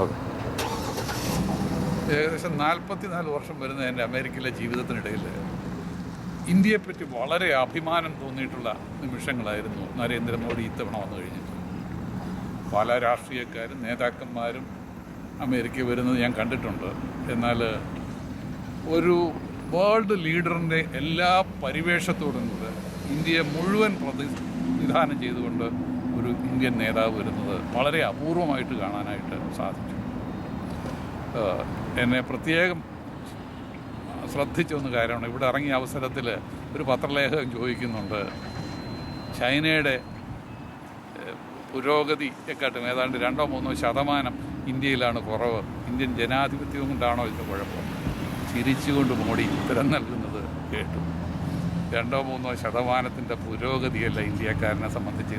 Okay. ഏകദേശം 44 വർഷം വരുന്ന എൻ്റെ അമേരിക്കയിലെ ജീവിതത്തിനിടയിൽ ഇന്ത്യയെപ്പറ്റി വളരെ അഭിമാനം തോന്നിയിട്ടുള്ള നിമിഷങ്ങളായിരുന്നു നരേന്ദ്രമോദി ഇത്തവണ വന്നു കഴിഞ്ഞിട്ട്. പല രാഷ്ട്രീയക്കാരും നേതാക്കന്മാരും അമേരിക്ക വരുന്നത് ഞാൻ കണ്ടിട്ടുണ്ട്. എന്നാൽ ഒരു വേൾഡ് ലീഡറിൻ്റെ എല്ലാ പരിവേഷത്തോടും കൂടെ ഇന്ത്യയെ മുഴുവൻ പ്രതിനിധാനം ചെയ്തുകൊണ്ട് ഒരു ഇന്ത്യൻ നേതാവ് വരുന്നത് വളരെ അപൂർവമായിട്ട് കാണാനായിട്ട് സാധിച്ചു. എന്നെ പ്രത്യേകം ശ്രദ്ധിച്ചൊന്ന് കാര്യമാണ്, ഇവിടെ ഇറങ്ങിയ അവസരത്തിൽ ഒരു പത്രലേഖകൻ ചോദിക്കുന്നുണ്ട്, ചൈനയുടെ പുരോഗതിയെക്കാട്ടും ഏതാണ്ട് 2-3% ഇന്ത്യയിലാണ് കുറവ്, ഇന്ത്യൻ ജനാധിപത്യം കൊണ്ടാണോ ഇതിൻ്റെ കുഴപ്പം? ചിരിച്ചുകൊണ്ട് മോഡി ഉത്തരം നൽകുന്നത് കേട്ടു. 2-3% പുരോഗതിയല്ല ഇന്ത്യക്കാരനെ സംബന്ധിച്ച്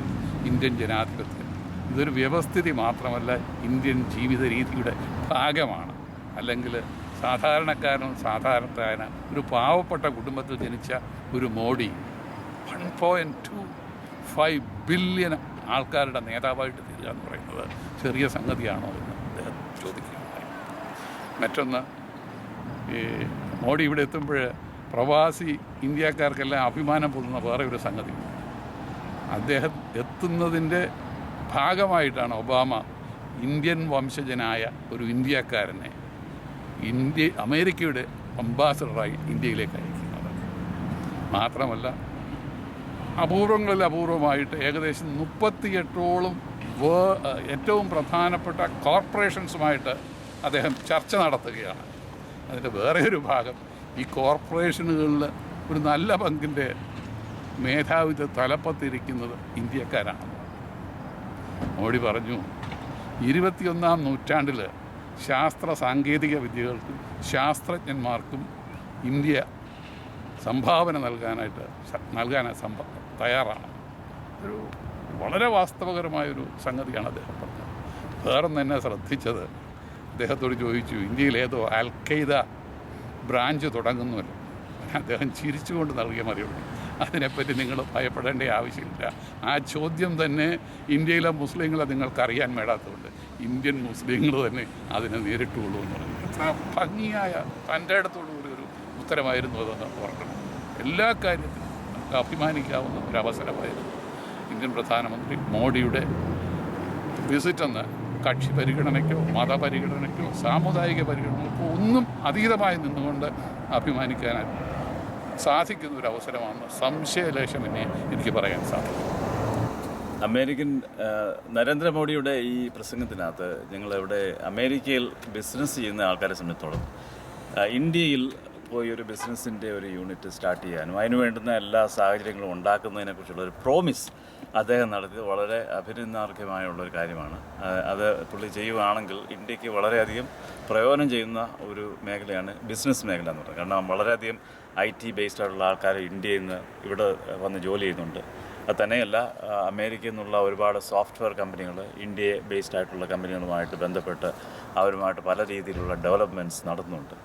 ഇന്ത്യൻ ജനാധിപത്യം. ഇതൊരു വ്യവസ്ഥിതി മാത്രമല്ല, ഇന്ത്യൻ ജീവിത രീതിയുടെ ഭാഗമാണ്. അല്ലെങ്കിൽ സാധാരണക്കാരൻ ഒരു പാവപ്പെട്ട കുടുംബത്തിൽ ജനിച്ച ഒരു മോഡി 1.25 ബില്യൺ ആൾക്കാരുടെ നേതാവായിട്ട് തീരുക എന്ന് പറയുന്നത് ചെറിയ സംഗതിയാണോ എന്ന് അദ്ദേഹം ചോദിക്കുകയുണ്ടായി. മറ്റൊന്ന്, ഈ മോഡി ഇവിടെ എത്തുമ്പോൾ പ്രവാസി ഇന്ത്യക്കാർക്കെല്ലാം അഭിമാനം പൊതുന്ന വേറെ ഒരു സംഗതി, അദ്ദേഹം എത്തുന്നതിൻ്റെ ഭാഗമായിട്ടാണ് ഒബാമ ഇന്ത്യൻ വംശജനായ ഒരു ഇന്ത്യക്കാരനെ അമേരിക്കയുടെ അംബാസഡറായി ഇന്ത്യയിലേക്ക് അയക്കുന്നത്. മാത്രമല്ല, അപൂർവങ്ങളിൽ അപൂർവമായിട്ട് ഏകദേശം 38ഓളം ഏറ്റവും പ്രധാനപ്പെട്ട കോർപ്പറേഷൻസുമായിട്ട് അദ്ദേഹം ചർച്ച നടത്തുകയാണ്. അതിൻ്റെ വേറെ ഒരു ഭാഗം, ഈ കോർപ്പറേഷനുകളിൽ ഒരു നല്ല പങ്കിൻ്റെ മേധാവിത്വ തലപ്പത്തിരിക്കുന്നത് ഇന്ത്യക്കാരാണ്. മോഡി പറഞ്ഞു, 21-ാം നൂറ്റാണ്ടിൽ ശാസ്ത്ര സാങ്കേതിക വിദ്യകൾക്കും ശാസ്ത്രജ്ഞന്മാർക്കും ഇന്ത്യ സംഭാവന നൽകാനായി തയ്യാറാണ്. ഒരു വളരെ വാസ്തവകരമായൊരു സംഗതിയാണ് അദ്ദേഹം പറഞ്ഞത്. വേറൊന്നും എന്നെ ശ്രദ്ധിച്ചത്, അദ്ദേഹത്തോട് ചോദിച്ചു, ഇന്ത്യയിൽ ഏതോ അൽ-ഖയ്ദ ബ്രാഞ്ച് തുടങ്ങുന്നുവല്ലോ. അദ്ദേഹം ചിരിച്ചുകൊണ്ട് നൽകിയ മറുപടി, അതിനെപ്പറ്റി നിങ്ങൾ ഭയപ്പെടേണ്ട ആവശ്യമില്ല. ആ ചോദ്യം തന്നെ ഇന്ത്യയിലെ മുസ്ലിങ്ങളെ നിങ്ങൾക്കറിയാൻ മേടാത്തതുകൊണ്ട് ഇന്ത്യൻ മുസ്ലിങ്ങൾ തന്നെ അതിനെ നേരിട്ടുള്ളൂ എന്ന് പറഞ്ഞു. എത്ര ഭംഗിയായ തൻ്റെ അടുത്തോടുകൂടി ഒരു ഉത്തരമായിരുന്നു അതെന്ന് ഓർക്കണം. എല്ലാ കാര്യത്തിലും നമുക്ക് അഭിമാനിക്കാവുന്ന ഒരവസരമായിരുന്നു ഇന്ത്യൻ പ്രധാനമന്ത്രി മോഡിയുടെ വിസിറ്റെന്ന് കക്ഷി പരിഗണനയ്ക്കോ മതപരിഗണനയ്ക്കോ സാമുദായിക പരിഗണനയ്ക്കോ ഒന്നും അതീതമായി നിന്നുകൊണ്ട് അഭിമാനിക്കാനായി സാധിക്കുന്ന ഒരു അവസരമാണെന്ന് സംശയലേശം എനിക്ക് പറയാൻ സാധിക്കും. അമേരിക്കൻ നരേന്ദ്രമോദിയുടെ ഈ പ്രസംഗത്തിനകത്ത് ഞങ്ങളിവിടെ അമേരിക്കയിൽ ബിസിനസ് ചെയ്യുന്ന ആൾക്കാരെ സംബന്ധിച്ചോളം ഇന്ത്യയിൽ പോയി ഒരു ബിസിനസ്സിൻ്റെ ഒരു യൂണിറ്റ് സ്റ്റാർട്ട് ചെയ്യാനും അതിന് വേണ്ടുന്ന എല്ലാ സാഹചര്യങ്ങളും ഉണ്ടാക്കുന്നതിനെക്കുറിച്ചുള്ള ഒരു പ്രോമിസ് അദ്ദേഹം നടത്തിയത് വളരെ അഭിനന്ദനാർഹമായുള്ളൊരു കാര്യമാണ്. അത് പുള്ളി ചെയ്യുകയാണെങ്കിൽ ഇന്ത്യക്ക് വളരെയധികം പ്രയോജനം ചെയ്യുന്ന ഒരു മേഖലയാണ് ബിസിനസ് മേഖല എന്ന് പറയുന്നത്. കാരണം വളരെയധികം IT ബേസ്ഡ് ആയിട്ടുള്ള ആൾക്കാർ ഇന്ത്യയിൽ നിന്ന് ഇവിടെ വന്ന് ജോലി ചെയ്യുന്നുണ്ട്. അത് തന്നെയല്ല, അമേരിക്കയിൽ നിന്നുള്ള ഒരുപാട് സോഫ്റ്റ്വെയർ കമ്പനികൾ ഇന്ത്യയെ ബേസ്ഡ് ആയിട്ടുള്ള കമ്പനികളുമായിട്ട് ബന്ധപ്പെട്ട് അവരുമായിട്ട് പല രീതിയിലുള്ള ഡെവലപ്മെൻറ്റ്സ് നടത്തുന്നുണ്ട്.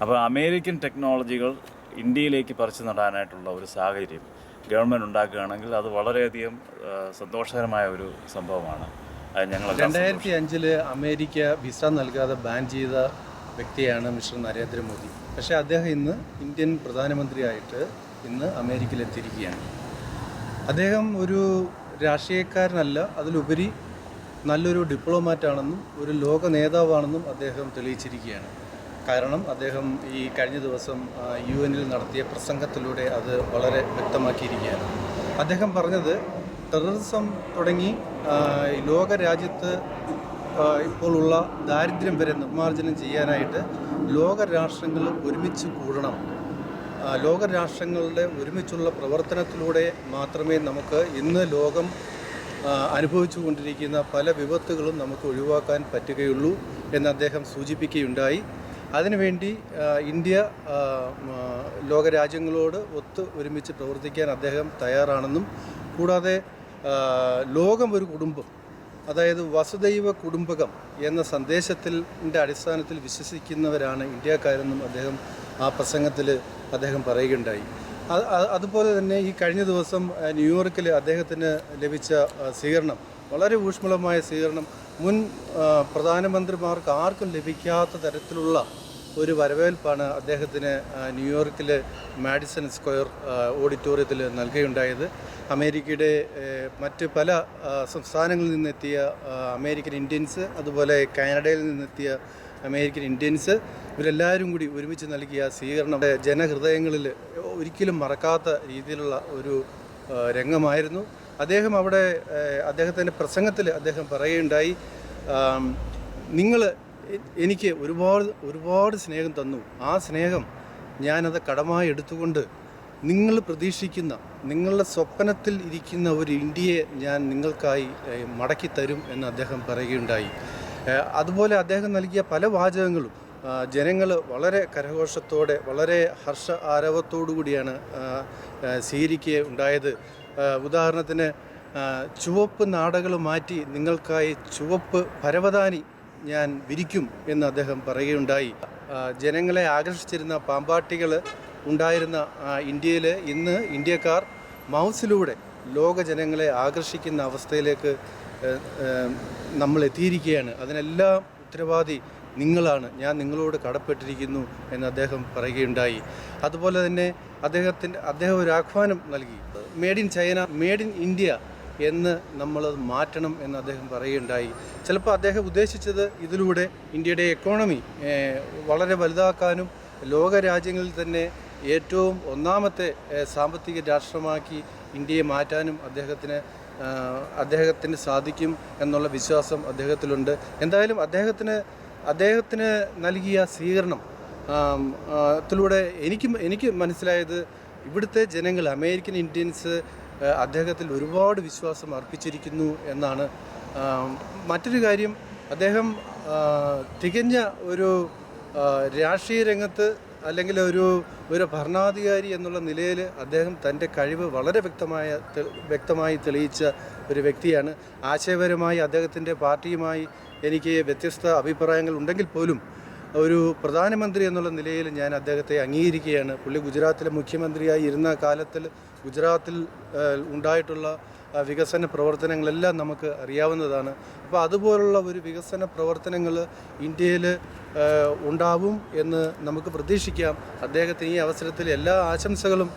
അപ്പോൾ അമേരിക്കൻ ടെക്നോളജികൾ ഇന്ത്യയിലേക്ക് പറിച്ചു നടാനായിട്ടുള്ള ഒരു സാഹചര്യം ഗവൺമെൻറ് ഉണ്ടാക്കുകയാണെങ്കിൽ അത് വളരെയധികം സന്തോഷകരമായ ഒരു സംഭവമാണ്. അത് ഞങ്ങൾ 2005 അമേരിക്ക വിസ നൽകാതെ ബാൻ ചെയ്ത വ്യക്തിയാണ് മിസ്റ്റർ നരേന്ദ്രമോദി. പക്ഷേ അദ്ദേഹം ഇന്ന് ഇന്ത്യൻ പ്രധാനമന്ത്രിയായിട്ട് ഇന്ന് അമേരിക്കയിലെത്തിയിരിക്കുകയാണ്. അദ്ദേഹം ഒരു രാഷ്ട്രീയക്കാരനല്ല, അതിലുപരി നല്ലൊരു ഡിപ്ലോമാറ്റാണെന്നും ഒരു ലോക നേതാവാണെന്നും അദ്ദേഹം തെളിയിച്ചിരിക്കുകയാണ്. കാരണം അദ്ദേഹം ഈ കഴിഞ്ഞ ദിവസം UN നടത്തിയ പ്രസംഗത്തിലൂടെ അത് വളരെ വ്യക്തമാക്കിയിരിക്കുകയാണ്. അദ്ദേഹം പറഞ്ഞത്, ടെററിസം തുടങ്ങി ലോക രാജ്യത്ത് ഇപ്പോഴുള്ള ദാരിദ്ര്യം വരെ നിർമ്മാർജ്ജനം ചെയ്യാനായിട്ട് ലോകരാഷ്ട്രങ്ങൾ ഒരുമിച്ച് കൂടണം. ലോകരാഷ്ട്രങ്ങളുടെ ഒരുമിച്ചുള്ള പ്രവർത്തനത്തിലൂടെ മാത്രമേ നമുക്ക് ഇന്ന് ലോകം അനുഭവിച്ചു കൊണ്ടിരിക്കുന്ന പല വിപത്തുകളും നമുക്ക് ഒഴിവാക്കാൻ പറ്റുകയുള്ളൂ എന്ന് അദ്ദേഹം സൂചിപ്പിക്കുകയുണ്ടായി. അതിനുവേണ്ടി ഇന്ത്യ ലോകരാജ്യങ്ങളോട് ഒരുമിച്ച് പ്രവർത്തിക്കാൻ അദ്ദേഹം തയ്യാറാണെന്നും, കൂടാതെ ലോകം ഒരു കുടുംബം, അതായത് വസുദൈവ കുടുംബകം എന്ന സന്ദേശത്തിൻ്റെ അടിസ്ഥാനത്തിൽ വിശ്വസിക്കുന്നവരാണ് ഇന്ത്യക്കാരെന്നും അദ്ദേഹം ആ പ്രസംഗത്തിൽ അദ്ദേഹം പറയുകയുണ്ടായി. അതുപോലെ തന്നെ ഈ കഴിഞ്ഞ ദിവസം ന്യൂയോർക്കിൽ അദ്ദേഹത്തിന് ലഭിച്ച സ്വീകരണം, വളരെ ഊഷ്മളമായ സ്വീകരണം മുൻ പ്രധാനമന്ത്രിമാർക്ക് ആർക്കും ലഭിക്കാത്ത തരത്തിലുള്ള ഒരു വരവേൽപ്പാണ് അദ്ദേഹത്തിന് ന്യൂയോർക്കിൽ മാഡിസൺ സ്ക്വയർ ഓഡിറ്റോറിയത്തിൽ നൽകുകയുണ്ടായത്. അമേരിക്കയുടെ മറ്റ് പല സംസ്ഥാനങ്ങളിൽ നിന്നെത്തിയ അമേരിക്കൻ ഇന്ത്യൻസ്, അതുപോലെ കാനഡയിൽ നിന്നെത്തിയ അമേരിക്കൻ ഇന്ത്യൻസ്, ഇവരെല്ലാവരും കൂടി ഒരുമിച്ച് നൽകിയ സ്വീകരണം ജനഹൃദയങ്ങളിൽ ഒരിക്കലും മറക്കാത്ത രീതിയിലുള്ള ഒരു രംഗമായിരുന്നു. അദ്ദേഹം അവിടെ അദ്ദേഹത്തിൻ്റെ പ്രസംഗത്തിൽ അദ്ദേഹം പറയുകയുണ്ടായി, നിങ്ങൾ എനിക്ക് ഒരുപാട് സ്നേഹം തന്നു. ആ സ്നേഹം ഞാനത് കടമായി എടുത്തുകൊണ്ട് നിങ്ങൾ പ്രതീക്ഷിക്കുന്ന, നിങ്ങളുടെ സ്വപ്നത്തിൽ ഇരിക്കുന്ന ഒരു ഇന്ത്യയെ ഞാൻ നിങ്ങൾക്കായി മടക്കി തരും എന്ന് അദ്ദേഹം പറയുകയുണ്ടായി. അതുപോലെ അദ്ദേഹം നൽകിയ പല വാചകങ്ങളും ജനങ്ങൾ വളരെ കരഘോഷത്തോടെ, വളരെ ഹർഷ ആരവത്തോടു കൂടിയാണ് സ്വീകരിക്കുകയുണ്ടായത്. ഉദാഹരണത്തിന്, ചുവപ്പ് നാടകൾ മാറ്റി നിങ്ങൾക്കായി ചുവപ്പ് പരവതാനി ഞാൻ വിരിക്കും എന്ന് അദ്ദേഹം പറയുകയുണ്ടായി. ജനങ്ങളെ ആകർഷിച്ചിരുന്ന പാമ്പാട്ടികൾ ഉണ്ടായിരുന്ന ഇന്ത്യയിൽ ഇന്ന് ഇന്ത്യക്കാർ മൗസിലൂടെ ലോക ജനങ്ങളെ ആകർഷിക്കുന്ന അവസ്ഥയിലേക്ക് നമ്മൾ എത്തിയിരിക്കുകയാണ്. അതിനെല്ലാം ഉത്തരവാദി നിങ്ങളാണ്, ഞാൻ നിങ്ങളോട് കടപ്പെട്ടിരിക്കുന്നു എന്ന് അദ്ദേഹം പറയുകയുണ്ടായി. അതുപോലെ തന്നെ അദ്ദേഹം ഒരു ആഹ്വാനം നൽകി, made in China, made in India എന്ന് നമ്മളത് മാറ്റണം എന്ന് അദ്ദേഹം പറയുകയുണ്ടായി. ചിലപ്പോൾ അദ്ദേഹം ഉദ്ദേശിച്ചത് ഇതിലൂടെ ഇന്ത്യയുടെ എക്കോണമി വളരെ വലുതാക്കാനും ലോക രാജ്യങ്ങളിൽ തന്നെ ഏറ്റവും ഒന്നാമത്തെ സാമ്പത്തിക രാഷ്ട്രമാക്കി ഇന്ത്യയെ മാറ്റാനും അദ്ദേഹത്തിന് സാധിക്കും എന്നുള്ള വിശ്വാസം അദ്ദേഹത്തിലുണ്ട്. എന്തായാലും അദ്ദേഹത്തിന് നൽകിയ സ്വീകരണം ത്തിലൂടെ എനിക്ക് മനസ്സിലായത്, ഇവിടുത്തെ ജനങ്ങൾ, അമേരിക്കൻ ഇന്ത്യൻസ് അദ്ദേഹത്തിൽ ഒരുപാട് വിശ്വാസം അർപ്പിച്ചിരിക്കുന്നു എന്നാണ്. മറ്റൊരു കാര്യം, അദ്ദേഹം തികഞ്ഞ ഒരു രാഷ്ട്രീയ രംഗത്ത് അല്ലെങ്കിൽ ഒരു ഭരണാധികാരി എന്നുള്ള നിലയിൽ അദ്ദേഹം തൻ്റെ കഴിവ് വളരെ വ്യക്തമായി തെളിയിച്ച ഒരു വ്യക്തിയാണ്. ആശയപരമായി അദ്ദേഹത്തിൻ്റെ പാർട്ടിയുമായി എനിക്ക് വ്യത്യസ്ത അഭിപ്രായങ്ങൾ ഉണ്ടെങ്കിൽ പോലും ഒരു പ്രധാനമന്ത്രി എന്നുള്ള നിലയിൽ ഞാൻ അദ്ദേഹത്തെ അംഗീകരിക്കുകയാണ്. പുള്ളി ഗുജറാത്തിലെ മുഖ്യമന്ത്രിയായി ഇരുന്ന കാലത്തിൽ ഗുജറാത്തിൽ ഉണ്ടായിട്ടുള്ള വികസന പ്രവർത്തനങ്ങളെല്ലാം നമുക്ക് അറിയാവുന്നതാണ്. അപ്പോൾ അതുപോലുള്ള ഒരു വികസന പ്രവർത്തനങ്ങൾ ഇന്ത്യയിൽ ഉണ്ടാവും എന്ന് നമുക്ക് പ്രതീക്ഷിക്കാം. അദ്ദേഹത്തിന് ഈ അവസരത്തിൽ എല്ലാ ആശംസകളും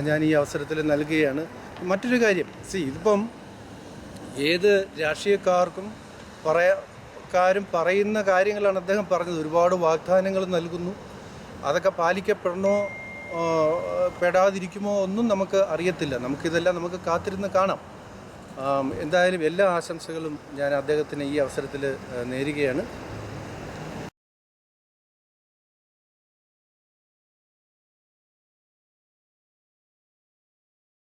ഞാൻ ഈ അവസരത്തിൽ നൽകുകയാണ്. മറ്റൊരു കാര്യം, ഇതിപ്പം ഏത് രാഷ്ട്രീയക്കാരും പറയുന്ന കാര്യങ്ങളാണ് അദ്ദേഹം പറഞ്ഞത്. ഒരുപാട് വാഗ്ദാനങ്ങൾ നൽകുന്നു, അതൊക്കെ പാലിക്കപ്പെടണോ പെടാതിരിക്കുമോ ഒന്നും നമുക്ക് അറിയത്തില്ല. നമുക്ക് കാത്തിരുന്ന് കാണാം. എന്തായാലും എല്ലാ ആശംസകളും ഞാൻ അദ്ദേഹത്തിന് ഈ അവസരത്തിൽ നേരുകയാണ്.